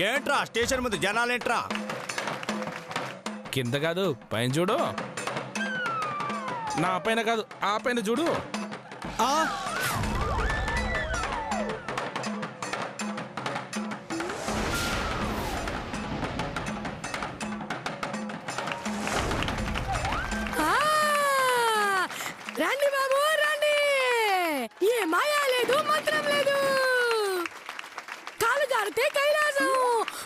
ఏంట్రా స్టేషన్ ముందు జనాలేంట్రా? కింద కాదు పైన చూడు. నా పైన కాదు ఆ పైన చూడు. రండి బాబు రండి. ఏ మాయా లేదు మంత్రం లేదు. కాలు జారితే కైలాసం,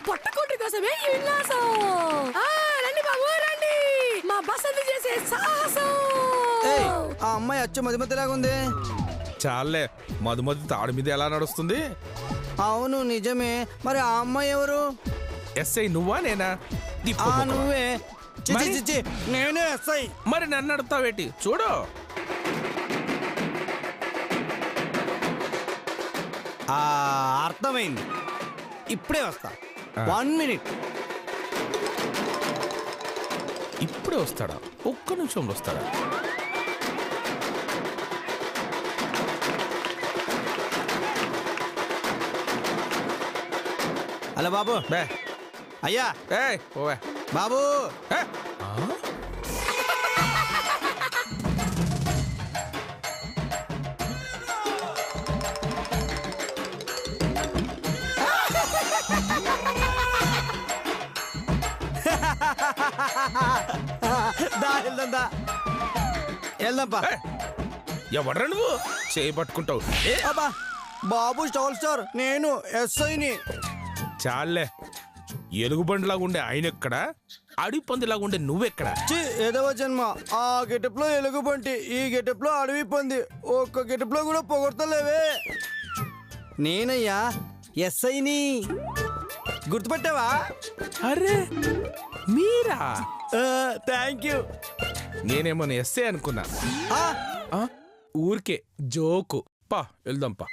పొట్టకుంటి కోసమే ఈ విన్యాసం. రండి బాబు రండి, మా బసంతి చేసే సాహసం. ఆ అమ్మాయి అచ్చు మధ్యలాగా ఉంది. చాలే, మధుమతి తాడు మీద ఎలా నడుస్తుంది? అవును నిజమే. మరి ఆ అమ్మాయి ఎవరు? ఎస్ఐ నువ్వా నేనా? నువ్వే. నేనే ఎస్ఐ. మరి నన్ను అడుగుతావేటి? చూడు. అర్థమైంది, ఇప్పుడే వస్తా. 1 minute. ఇప్పుడే వస్తాడా? ఒక్క నిమిషంలో వస్తాడా? హలో బాబు. బే అయ్యా. ఓవే బాబు. వెళ్దాంపా. ఎవడ్రా నువ్వు? చేయి పట్టుకుంటావు. బాబు స్టాల్ స్టార్, నేను ఎస్ఐని. చాలే, ఎలుగుబండిలాగా ఉండే ఆయన ఎక్కడ, అడవి పందిలాగా ఉండే నువ్వెక్కడ? ఏదవ జన్మ. ఆ గెటప్ లో ఎలుగుబంటి, ఈ గెటప్ లో అడవి పంది. ఒక్క గెటప్ లో కూడా పొగడతలేవే. నేనయ్యా ఎస్ఐని, గుర్తుపెట్టావా? అరే మీరా? Thank you. నేనేమో ఎస్ఐ అనుకున్నా. ఊరికే జోకు. పా వెళ్దాం పా.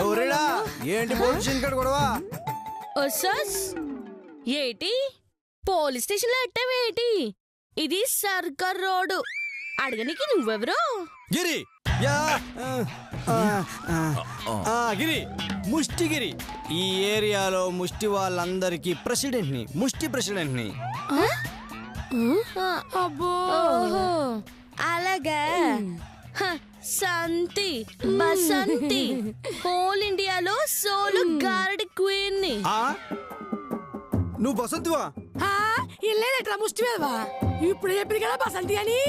ఎవరేడా? ఏంటి పోలీస్ గొడవ? ఏటి పోలీస్ స్టేషన్ లో ఎట్టవేటి? ఇది సర్కార్ రోడ్డు. అడగనికి నువ్వెవరు? గిరి. గిరి, ముష్టిగిరి. ఈ ఏరియాలో ముష్టి వాళ్ళందరికీ ప్రెసిడెంట్ని, ముష్టి ప్రెసిడెంట్ని. అబ్బో అలాగా. సంతి బసంతి, హోల్ ఇండియాలో సోలో గార్డ్ క్వీన్ ని. నువ్వు బసంతివా? ఇల్లేదట్రా ముష్టి వేదవా. ఇప్పుడు చెప్పింది కదా బసంతి అని.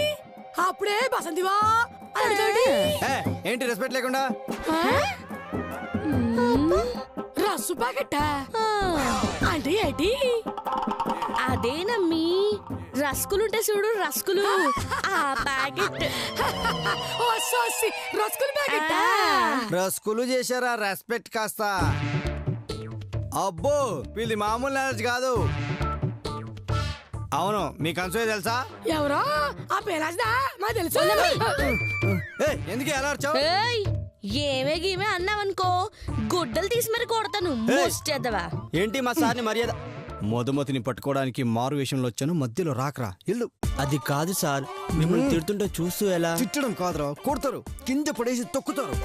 అప్పుడే బసంతివా ఏంటి రెస్పెక్ట్ లేకుండా? రస్సు ప్యాకెట్ అంటే ఏంటి? అదేనమ్మీ, రస్కులుంటే చూడు, రస్కులు. ఆ ప్యాకెట్. రస్కులు ప్యాకెట్. రస్కులు చేశారా? రెస్పెక్ట్ కాస్త. అబ్బో, వీళ్ళది మామూలు నాలెడ్జ్ కాదు. అవును, మీ కన్సోయ్ తెలుసా? ఎవరో ఆ పేరాజ్దా మా తెలుసు. ఎందుకు ఎలా వచ్చావు? ఏమే గీమే అన్నావనుకో గుడ్డలు తీసి మరి కొడతాను. ముష్టేద్దవా. ఏంటి మా సార్ని మర్యాద? మధుమతిని పట్టుకోవడానికి మారు వేషంలో వచ్చాను, మధ్యలో రాకరా. ఇల్లు. అది కాదు సార్, మిమ్మల్ని తిడుతుంటే చూస్తూ ఎలా? తిట్టడం కాదురా, కొడతారు, కింద పడేసి తొక్కుతారు.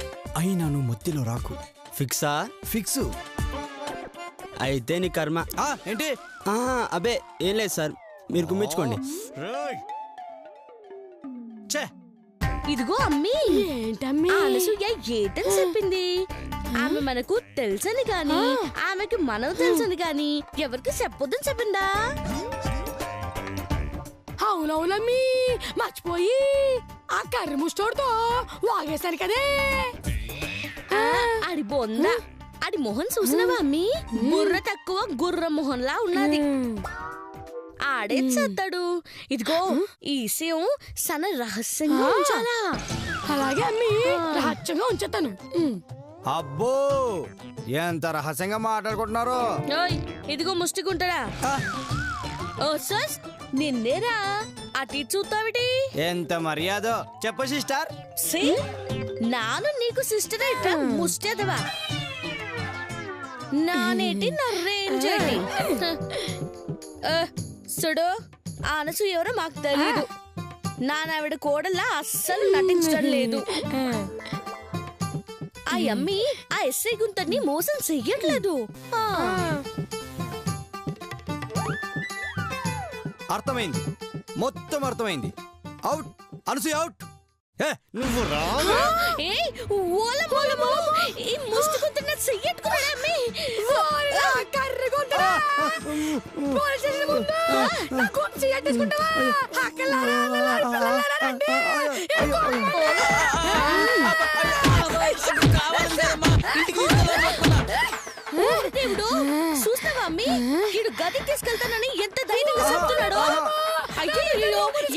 అయినా నువ్వు మధ్యలో రాకు. ఫిక్సా? ఫిక్స్. అయితే నీ కర్మ. ఏంటి? అబే ఏం లేదు సార్, మీరు గుమ్మించుకోండి. ఇదిగో అమ్మీ. ఏంటమ్మీ? అనసూయ ఏటని చెప్పింది. ఆమె మనకు తెలుసని గాని, ఆమెకి మనం తెలుసని గాని ఎవరికి చెప్పొద్దని చెప్పిందా? అవునవునమ్మీ, మర్చిపోయి ఆ కర్రి ముష్టోడుతో వాగేశాను కదే. ఆడి బొందా, ఆడి మొహన్ చూసినవా అమ్మీ? బుర్ర తక్కువ గుర్ర మొహన్లా ఉన్నది. ఆడే చేస్తాడు. ఇదిగో ఈ విషయం సన రహస్యంగా ఉంచాలా? అలాగే అమ్మీ, రహస్యంగా ఉంచేతాను. అబ్బో, ఎంత రహస్యంగా మాట్లాడుకుంటున్నారు. ఇదిగో ముష్టికుంటారా? ఓ సస్, నిన్నేరా అటు చూస్తావిటి? ఎంత మర్యాద చెప్ప సిస్టర్. నాను నీకు సిస్టర్ అయితే ముష్టేదవా? నానేటి నా రేంజ్ చూడు ఆ అనసు ఎవరో మాకు తెలియదు. నానావిడ కోడల్లా అస్సలు నటించడం లేదు. ఆ అమ్మి ఆ ఎస్ఐ గుంతని మోసం చెయ్యట్లేదు. అర్థమైంది, మొత్తం అర్థమైంది. Out, Anasuya out. నువ్వు రా. ఏయ్ ఓలమోలమో ఈ ముష్టి గుంతన చెయ్యట్టుకున్నాడా అమ్మి? ఓలా కర్ర గుంతరా పోలీసుల ముందు నా గుంత చెయ్యట్టుకుంటావా? హక్కలారా పిల్లలారా రండి. దేవుడు చూస్తావా అమ్మి? వీడు గదికి తీసుకెళ్తానని ఎంత ధైర్యంగా చెప్తున్నాడు. అయ్యో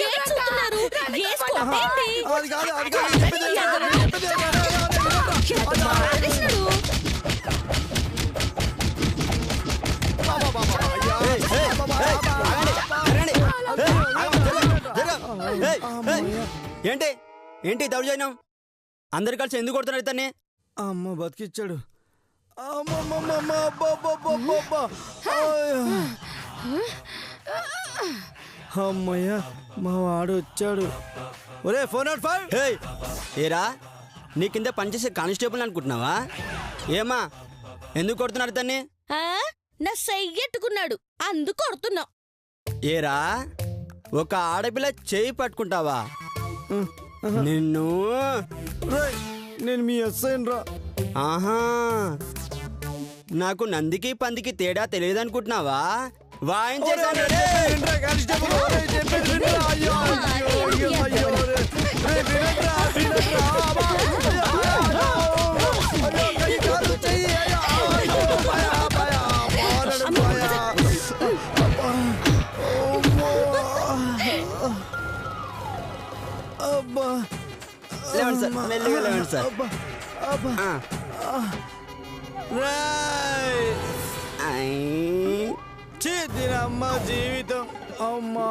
ఏం చూస్తున్నారు? వేసుకోండి. అది కాదు, అది కాదు, చెప్పేది. ఏంటి ఏంటి దౌర్జన్యం? అందరు కలిసి ఎందుకు కొడుతున్నారు ఇతన్ని? అమ్మ బతికిచ్చాడు. అమ్మమ్మమ్మ, అబ్బబ్బబ్బబ్బబ్బా. అమ్మయ్య, మా వాడు వచ్చాడు. ఒరే 405. ఏయ్, ఏరా నీ కింద పనిచేసే కానిస్టేబుల్ అనుకుంటున్నావా? ఏమా ఎందుకు కొడుతున్నారు ఇతన్ని? నా చెయ్యట్టుకున్నాడు అందుకు కొడుతున్నా. ఏరా ఒక ఆడపిల్ల చేయి పట్టుకుంటావా? నిన్ను రేయ్, నేను మీ ఎస్ఐన్ రా. ఆహా, నాకు నందికి పందికి తేడా తెలియదు అనుకుంటున్నావా? వాయించేసాను. లేవండి సార్, మెల్లిగా లేవండి సార్. దీనమ్మ జీవితం. అమ్మా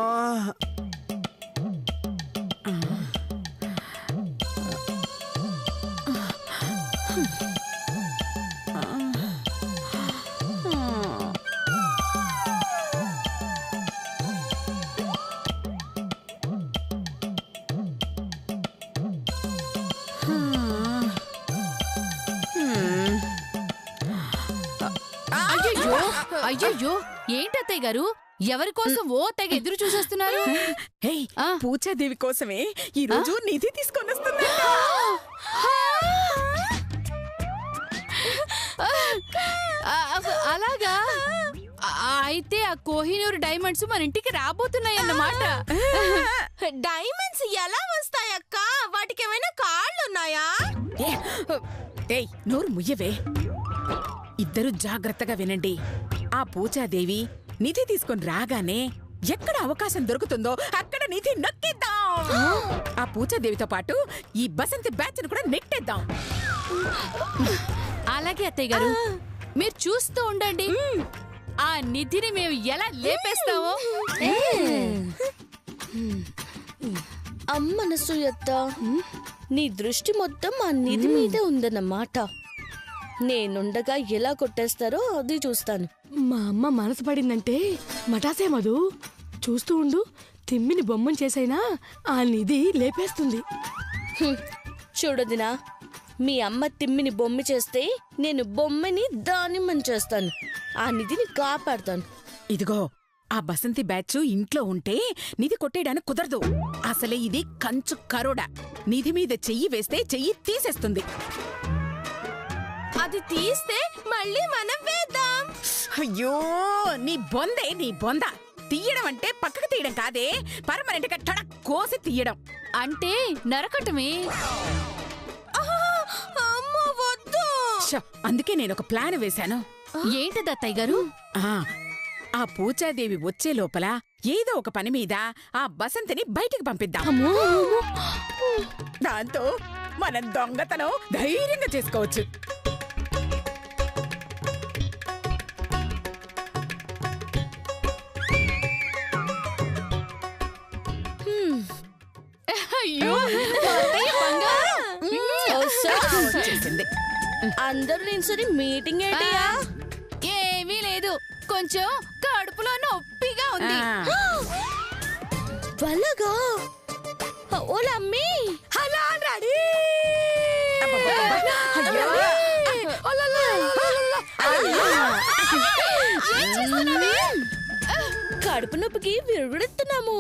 అయ్యయ్యో ఏంటత్తయ్య గారు, ఎవరి కోసం ఓ తెగ ఎదురు చూసేస్తున్నారు? పూజాదేవి కోసమే ఈ రోజు నిధి తీసుకొని వస్తున్నా. అలాగా? అయితే ఆ కోహినూరు డైమండ్స్ మన ఇంటికి రాబోతున్నాయన్నమాట. డైమండ్స్ ఎలా వస్తాయక్క? వాటికి ఏమైనా కాళ్ళున్నాయా? ఏయ్ నోరు ముయ్యవే. ఇద్దరు జాగ్రత్తగా వినండి. ఆ పూజాదేవి నిధి తీసుకొని రాగానే ఎక్కడ అవకాశం దొరుకుతుందో అక్కడ నిధి నొక్కిద్దాం. ఆ పూజాదేవితో పాటు ఈ బసంతి బ్యాచ్ కూడా నెట్టేద్దాం. అలాగే అత్తయ్య గారు, మీరు చూస్తూ ఉండండి. ఆ నిధిని మేము ఎలా లేపేస్తామో. అమ్మ నసూయత్త, నీ దృష్టి మొత్తం ఆ నిధి మీదే ఉందన్నమాట. నేనుండగా ఎలా కొట్టేస్తారో అది చూస్తాను. మా అమ్మ మనసు పడిందంటే మటాసే మధు. చూస్తూ ఉండు, తిమ్మిని బొమ్మను చేసైనా ఆ నిధి లేపేస్తుంది. చూడదినా, మీ అమ్మ తిమ్మిని బొమ్మ చేస్తే నేను బొమ్మని దానిమ్మని చేస్తాను. ఆ నిధిని కాపాడుతాను. ఇదిగో, ఆ బసంతి బ్యాచ్ ఇంట్లో ఉంటే నిధి కొట్టేయడానికి కుదరదు. అసలే ఇది కంచు కరోడా. నిధి మీద చెయ్యి వేస్తే చెయ్యి తీసేస్తుంది. అది తీస్తే మళ్ళీ మనం వేద్దాం. అయ్యో, నీ బొందే నీ బొంద. తీయడం అంటే పక్కకు తీయడం కాదే, పర్మనెంట్ గా టడక్ కోసి తీయడం. అంటే నరకటమే. అందుకే నేను ఒక ప్లాన్ వేశాను. ఏంటది అత్తయ్య గారు? ఆ పూజాదేవి వచ్చే లోపల ఏదో ఒక పని మీద ఆ బసంతిని బయటికి పంపిద్దాం. దాంతో మనం దొంగతనం ధైర్యంగా చేసుకోవచ్చు. అయ్యో అందరూ నిల్చొని మీటింగ్ ఏంటియా? ఏమీ లేదు, కొంచెం కడుపులో నొప్పిగా రెడీగా ఉంది. వలగా ఓలమ్మి హలో రెడీ కడుపు నొప్పికి విరుగుడుతున్నాము.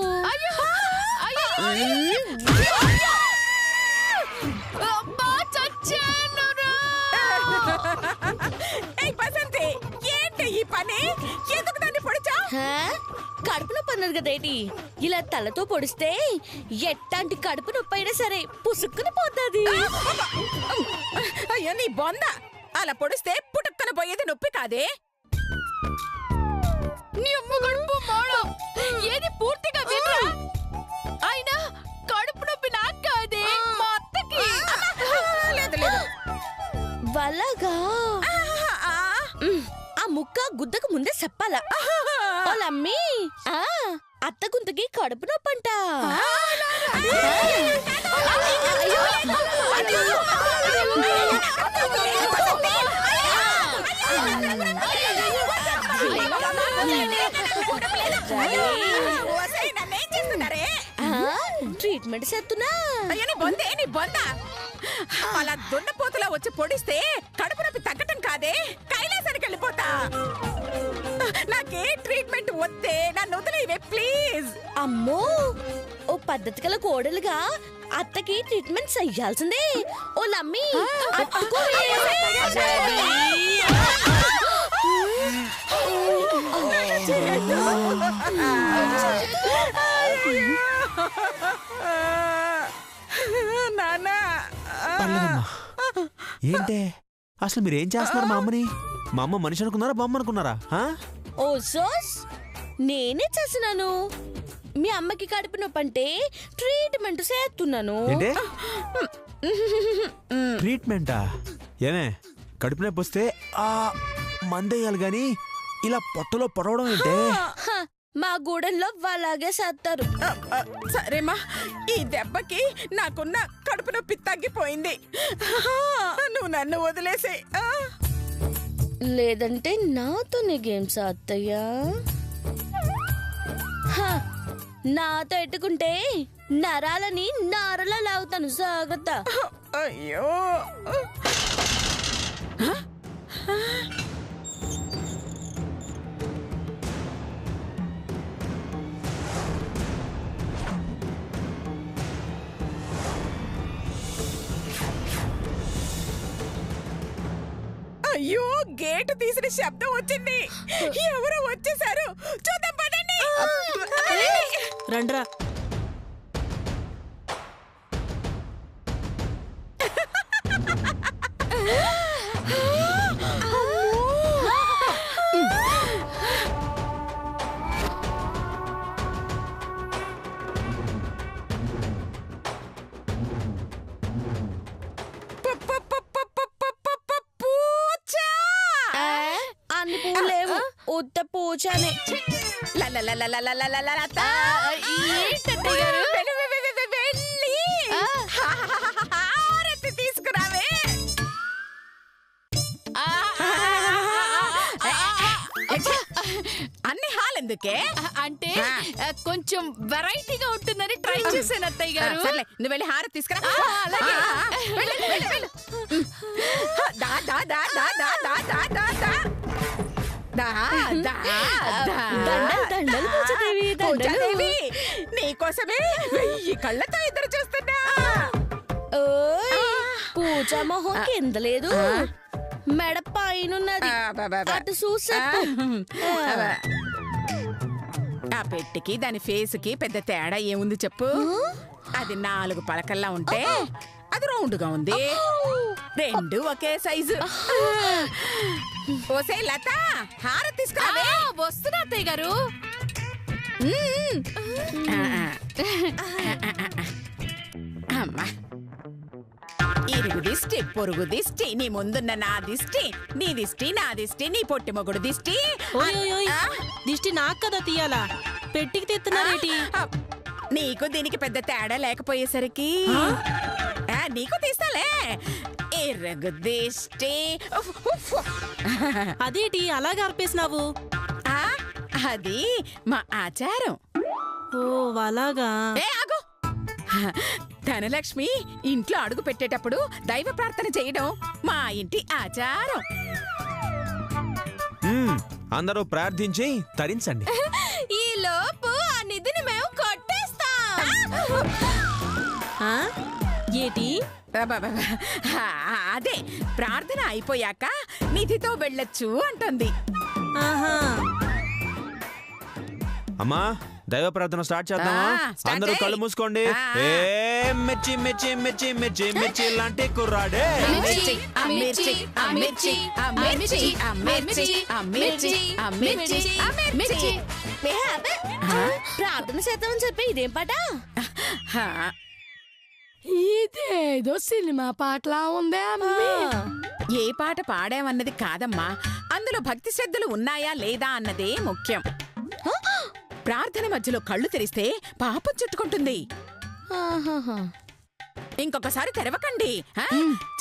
అబ్బా చచ్చానురా. ఏయ్ బసంతి, ఏంటి ఈ పని? ఎందుకు దాన్ని పొడిచావు? కడుపు నొప్పి అన్నారు కదేటి, ఇలా తలతో పొడిస్తే ఎట్టాంటి కడుపు నొప్పి అయినా సరే పుసుక్కుని పోతుంది. అయ్యో నీ బొంద, అలా పొడిస్తే పుట్టుక్కన పోయేది నొప్పి కాదే. నీ అమ్మ కడుపు మాడం. ఏది పూర్తిగా వినరా? అయినా కడుపు నొప్పి నాకు కాదే, మా అత్తకి. లేదు లేదు. వలగా ఆ ముక్క గుద్దకు ముందే చెప్పాలా? వాళ్ళమ్మి అత్త గుంతకి కడుపు నొప్పంట. ట్రీట్మెంట్ చేస్తున్నా. అయ్యో నీ బొందే, నీ బొంద. అలా దున్నపోతులా వచ్చి పొడిస్తే కడుపు నొప్పి తగ్గటం కాదే, కైలాసానికి వెళ్ళిపోతా. నాకే ట్రీట్మెంట్ వద్దే, నన్ను వదిలేవే ప్లీజ్. అమ్మో, ఓ పద్ధతి గల కోడలుగా అత్తకి ట్రీట్మెంట్ చెయ్యాల్సిందే. ఓ లమ్మి నానా. ఏంటే అసలు మీరేం చేస్తున్నారు? మా అమ్మని మా అమ్మ మనిషి అనుకున్నారా, బొమ్మ అనుకున్నారా? ఓ సోస్, నేనే చేసినాను. మీ అమ్మకి కడుపు నొప్పి అంటే ట్రీట్మెంట్ చేస్తున్నాను. ఏంటే ట్రీట్మెంటా? ఏమే కడుపు నొప్పి వస్తే ఆ మందేయాలి గాని ఇలా పొట్టలో పొడవడం ఏంటే? మా గూడెంలో అలాగే చేస్తారు. సరేమా, ఈ దెబ్బకి నాకున్న కడుపు నొప్పి తగ్గిపోయింది. నువ్వు నన్ను వదిలేసే. లేదంటే నాతోనే గేమ్స్ అత్తయ్యా. నాతో ఎట్టుకుంటే నరాలని నారలా లాగుతాను, జాగ్రత్త. అయ్యో అయ్యో, గేటు తీసిన శబ్దం వచ్చింది. ఎవరో వచ్చేసారు, చూద్దాం పదండి. రండ్రా. అన్ని పూలేవు, ఉత్త పూచానే. తీసుకురావే. అన్ని హాల్ ఎందుకే? అంటే కొంచెం వెరైటీగా ఉంటుందని ట్రై చేశాను అత్తయ్య గారు. సర్లే, నువ్వు వెళ్ళి హారతి తీసుకురా. దండలు పూజాదేవి, పూజాదేవి, నీకోసమే 1000 కళ్ళతో ఎదురు చూస్తున్నా. పూజా మొహం కింద లేదు, మెడ పైనున్నది. అటు చూసా. ఆ పెట్టికి దాని ఫేస్కి పెద్ద తేడా ఏముంది చెప్పు? అది 4 పలకల్లా ఉంటే అది రౌండ్గా ఉంది. 2 ఒకే సైజు. ఓసే లత, హారతి తీసుకురావే. వస్తున్నా అత్తయ్య గారు. అమ్మా, ఇరుగు దిష్టి, పొరుగు దిష్టి, నీ ముందున్న నా దిష్టి, నీ దిష్టి, నా దిష్టి, నీ పొట్టి మొగుడు దిష్టి. దిష్టి నాకు కదా తీయాలా? పెట్టికి తెస్తున్నారేటి? నీకు దీనికి పెద్ద తేడా లేకపోయేసరికి నీకు తీస్తాలే. ఇరుగు దిష్టి. అదేటి అలాగే అర్పేసినావు? అది మా ఆచారం. ఓ అలాగా. ఏ ఆగు! ధనలక్ష్మి ఇంట్లో అడుగు పెట్టేటప్పుడు దైవ ప్రార్థన చేయడం మా ఇంటి ఆచారం. అందరూ ప్రార్థించి తరించండి. ఈ లోపు ఆ నిధిని మేము కొట్టేస్తాం. ఆ? ఏటి? అదే ప్రార్థన అయిపోయాక నిధితో వెళ్ళొచ్చు అంటుంది. ఆహా. అమ్మా దైవ ప్రార్థన స్టార్ట్ చేద్దామా? స్టార్ట్ అందరూ చేయి. కళ్ళు మూసుకోండి. ఏ మిర్చి మిర్చి మిర్చి మిర్చి మిర్చి లాంటి కుర్రాడే. మిర్చి, ఆ మిర్చి, ఆ మిర్చి, ఆ మిర్చి, ఆ మిర్చి, ఆ మిర్చి, ఆ మిర్చి, ఆ మిర్చి. ప్రార్థన చేద్దామని చెప్పి ఇదేం పాట? ఇదేదో సినిమా పాటలా ఉందే అమ్మి. ఏ పాట పాడామన్నది కాదమ్మా, అందులో భక్తి శ్రద్ధలు ఉన్నాయా లేదా అన్నదే ముఖ్యం. ప్రార్థన మధ్యలో కళ్ళు తెరిస్తే పాపం చుట్టుకుంటుంది. ఇంకొకసారి తెరవకండి.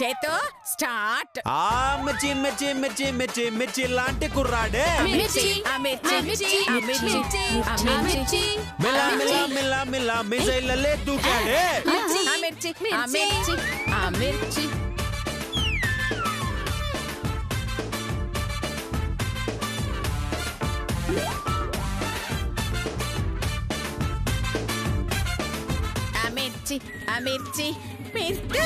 చేతో స్టార్ట్. ఆ మిర్చి మిర్చి మిర్చి మిర్చి మిర్చి లాంటి కుర్రాడే. మిర్చి, ఆ మిర్చి, ఆ మిర్చి, ఆ మిర్చి, మిలా మిలా మిలా మిలా మిసైలలే దూకాడే. ఆ మిర్చి, ఆ మిర్చి, ఆ మిర్చి. మిర్చి, ఆ మిర్చి, మిర్చి.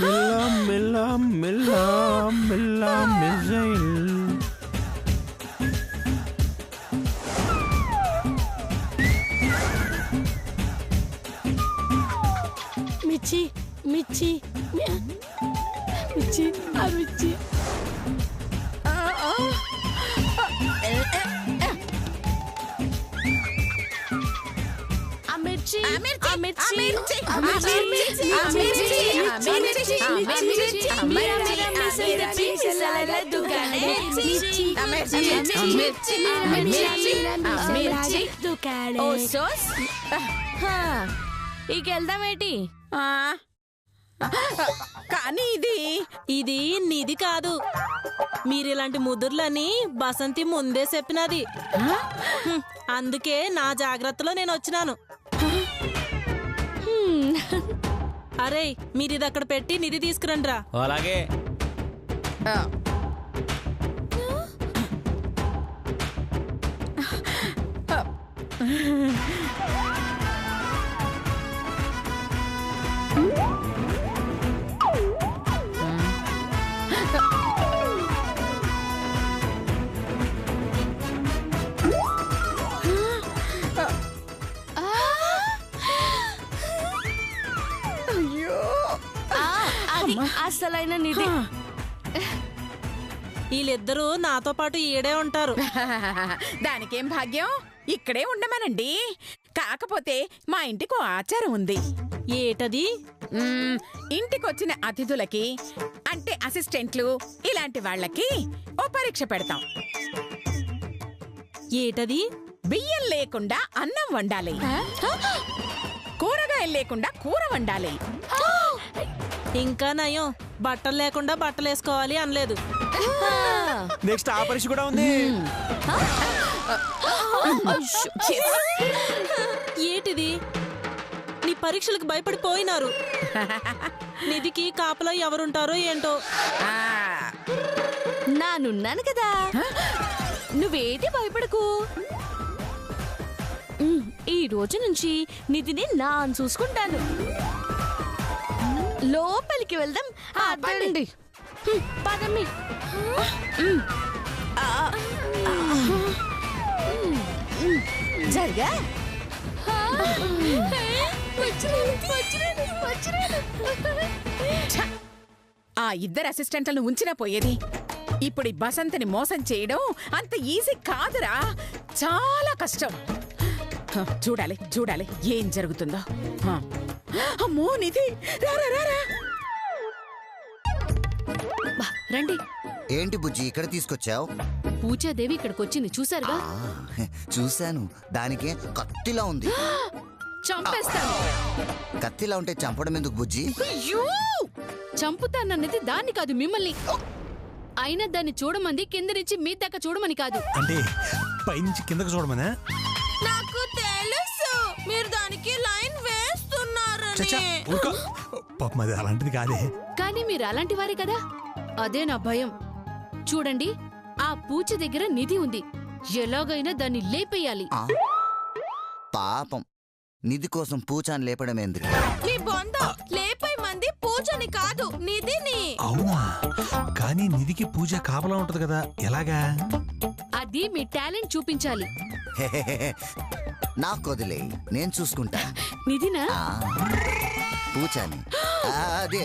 మిలా మిలా మిలా మిలా మిసైల్. మిర్చి మిర్చి మిర్చి, ఆ మిర్చి. మిర్చి, ఆ మిర్చి, మిర్చి, ఆ మిర్చి, ఆ మిర్చి, ఆ మిర్చి, ఆ మిర్చి, ఆ మిర్చి. ఓ సోస్. ఇకెళ్దామేటి? కానీ ఇది నిధి కాదు. మీరిలాంటి ముదుర్లని బసంతి ముందే చెప్పినది. అందుకే నా జాగ్రత్తలో నేను వచ్చినాను. అరే మీరిది అక్కడ పెట్టి నిధి తీసుకురండి రా. అలాగే. అది అసలైన నిధి. వీళ్ళిద్దరూ నాతో పాటు ఈడే ఉంటారు. దానికేం భాగ్యం, ఇక్కడే ఉండమనండి. కాకపోతే మా ఇంటికి ఓ ఆచారం ఉంది. ఏటది? ఇంటికొచ్చిన అతిథులకి అంటే అసిస్టెంట్లు ఇలాంటి వాళ్ళకి ఓ పరీక్ష పెడతాం. ఏటది? బియ్యం లేకుండా అన్నం వండాలి, కూరగాయలు లేకుండా కూర వండాలి. ఇంకా నయం బట్టలు లేకుండా బట్టలు వేసుకోవాలి అనలేదు. నెక్స్ట్ ఆ పరీక్ష కూడా ఉంది. ఏటిది? నీ పరీక్షలకు భయపడిపోయినారు. నిధికి కాపలో ఎవరుంటారో ఏంటో. నానున్నాను కదా, నువ్వేటి భయపడకు. ఈ రోజు నుంచి నిధిని నాన్ చూసుకుంటాను. లోపలికి వెళ్దాం. పదండి, పదమ్మి. జరగా ఆ ఇద్దరు అసిస్టెంట్లను ఉంచినా పోయేది. ఇప్పుడు ఈ బసంతిని మోసం చేయడం అంత ఈజీ కాదురా, చాలా కష్టం. చూడాలి చూడాలి ఏం జరుగుతుందో. అమ్మో నిధి, రారా రారా. రండి. ఏంటి బుజ్జి ఇక్కడ తీసుకొచ్చావు? పూజాదేవి ఇక్కడికి వచ్చింది చూసారుగా? చూశాను, దానికే కత్తిలా ఉంది. చంపేస్తాను. కత్తిలా ఉంటే చంపడం ఎందుకు బుజ్జి? చంపుతానన్నది దాన్ని కాదు మిమ్మల్ని. అయినా దాన్ని చూడమంది కింద నుంచి మీ దాకా చూడమని కాదు. అంటే పైనుంచి కిందకు చూడమనా? నాకు తెలుసు మీరు దానికి లైన్ చచ్చా, ఊరుకో. పాపం అది అలాంటిది కాదే. కానీ మీరు అలాంటి వారే కదా, అదే నా భయం. చూడండి, ఆ పూచ దగ్గర నిధి ఉంది, ఎలాగైనా దాన్ని లేపేయాలి. ఆ, పాపం నిధి కోసం పూచాన్ని లేపడం ఎందుకు? నీ బొంద లేపై మంది పూజని కాదు నిధిని. అవునా? కానీ నిధికి పూజ కాపలా ఉంటది కదా, ఎలాగా? అది మీ టాలెంట్ చూపించాలి. నాకు వదిలే, నేను చూసుకుంటా. నిధినా? పూచాని అదే